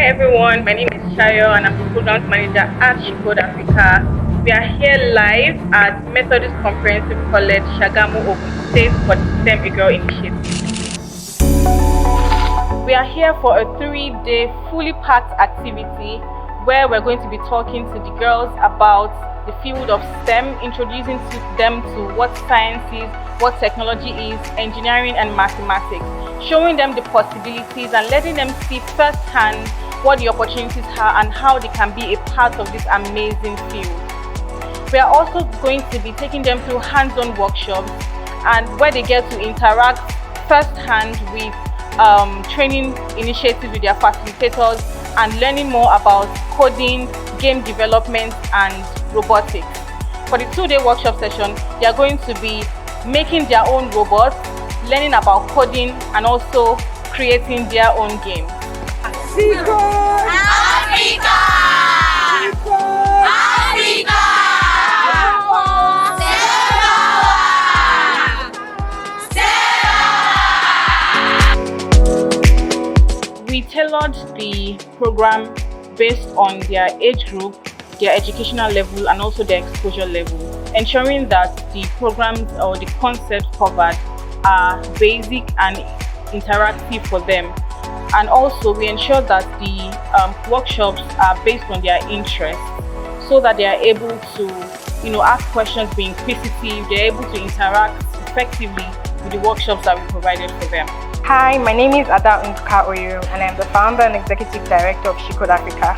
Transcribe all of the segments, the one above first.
everyone, my name is Shayo and I'm the Programs Manager at She Code Africa. We are here live at Methodist Comprehensive College, Ogun State for the STEM A Girl Initiative. We are here for a 3-day fully packed activity where we're going to be talking to the girls about the field of STEM, introducing them to what science is, what technology is, engineering and mathematics, showing them the possibilities and letting them see firsthand what the opportunities are and how they can be a part of this amazing field. We are also going to be taking them through hands-on workshops and where they get to interact firsthand with training initiatives with their facilitators and learning more about coding, game development and robotics. For the 2-day workshop session, they are going to be making their own robots, learning about coding and also creating their own games. She Code Africa! She Code Africa! We tailored the program based on their age group, their educational level and also their exposure level, ensuring that the programs or the concepts covered are basic and interactive for them. And also we ensure that the workshops are based on their interests so that they are able to ask questions, be inquisitive, they're able to interact effectively with the workshops that we provided for them. Hi, my name is Ada Oyo and I'm the founder and executive director of She Code Africa.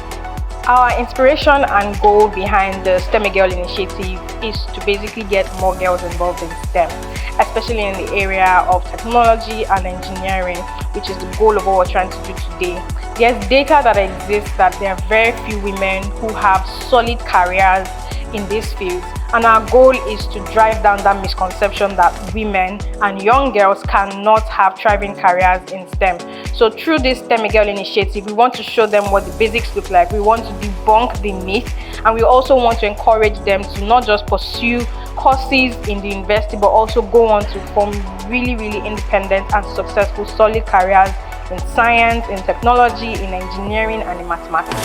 Our inspiration and goal behind the STEM A Girl initiative is to basically get more girls involved in STEM, especially in the area of technology and engineering, which is the goal of what we're trying to do today. There's data that exists that there are very few women who have solid careers in these fields, and our goal is to drive down that misconception that women and young girls cannot have thriving careers in STEM. So through this STEM A Girl initiative, we want to show them what the basics look like. We want to debunk the myth, and we also want to encourage them to not just pursue courses in the university, but also go on to form really independent and successful solid careers in science, in technology, in engineering and in mathematics.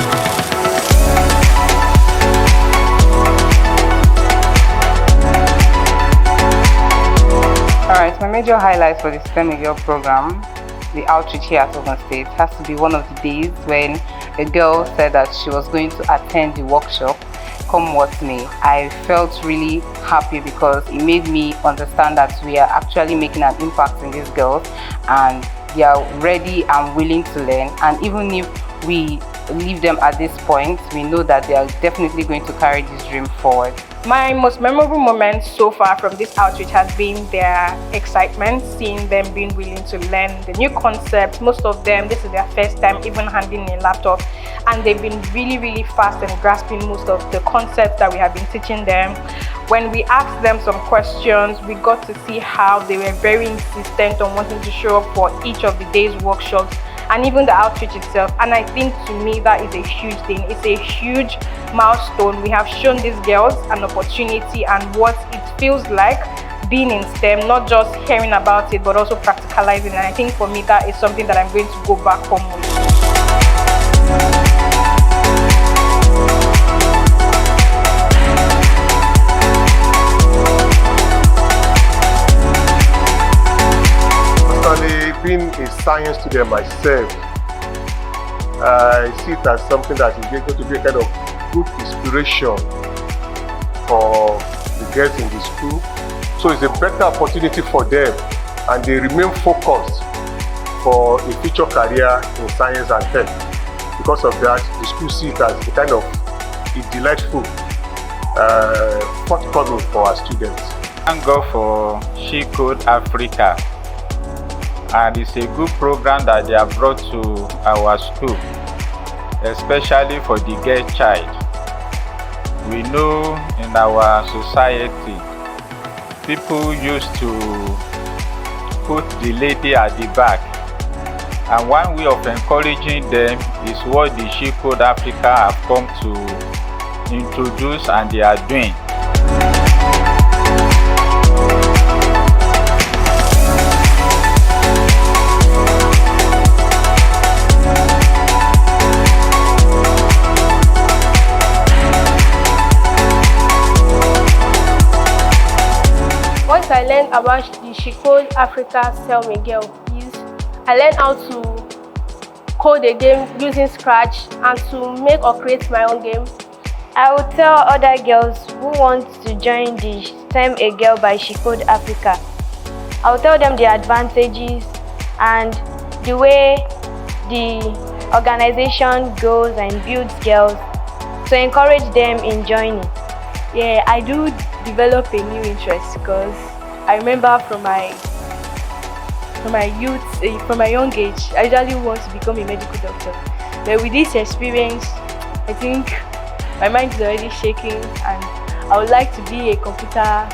Alright, my major highlights for the STEM A Girl program, the outreach here at Ogun State, has to be one of the days when a girl said that she was going to attend the workshop, come what may. I felt really happy because it made me understand that we are actually making an impact in these girls and they are ready and willing to learn, and even if we leave them at this point, we know that they are definitely going to carry this dream forward. My most memorable moment so far from this outreach has been their excitement, seeing them being willing to learn the new concepts. Most of them, this is their first time even handling a laptop, and they've been really fast in grasping most of the concepts that we have been teaching them. When we asked them some questions, we got to see how they were very insistent on wanting to show up for each of the day's workshops and even the outreach itself. And I think to me that is a huge thing. It's a huge milestone. We have shown these girls an opportunity and what it feels like being in STEM, not just hearing about it but also practicalizing. And I think for me that is something that I'm going to go back home with. Being a science student myself, I see it as something that is going to be a kind of good inspiration for the girls in the school. So it's a better opportunity for them and they remain focused for a future career in science and tech. Because of that, the school sees it as a kind of a delightful forthcoming for our students. Thank God for She Code Africa. And it's a good program that they have brought to our school, especially for the girl child. We know in our society, people used to put the lady at the back. And one way of encouraging them is what the She Code Africa have come to introduce and they are doing. What I learned about the She Code Africa Tell Me Girl is I learned how to code a game using Scratch and to make or create my own game. I will tell other girls who want to join the STEM a Girl by She Code Africa. I will tell them the advantages and the way the organization grows and builds girls to encourage them in joining. Yeah, I do develop a new interest because I remember from my young age, I usually want to become a medical doctor. But with this experience, I think my mind is already shaking and I would like to be a computer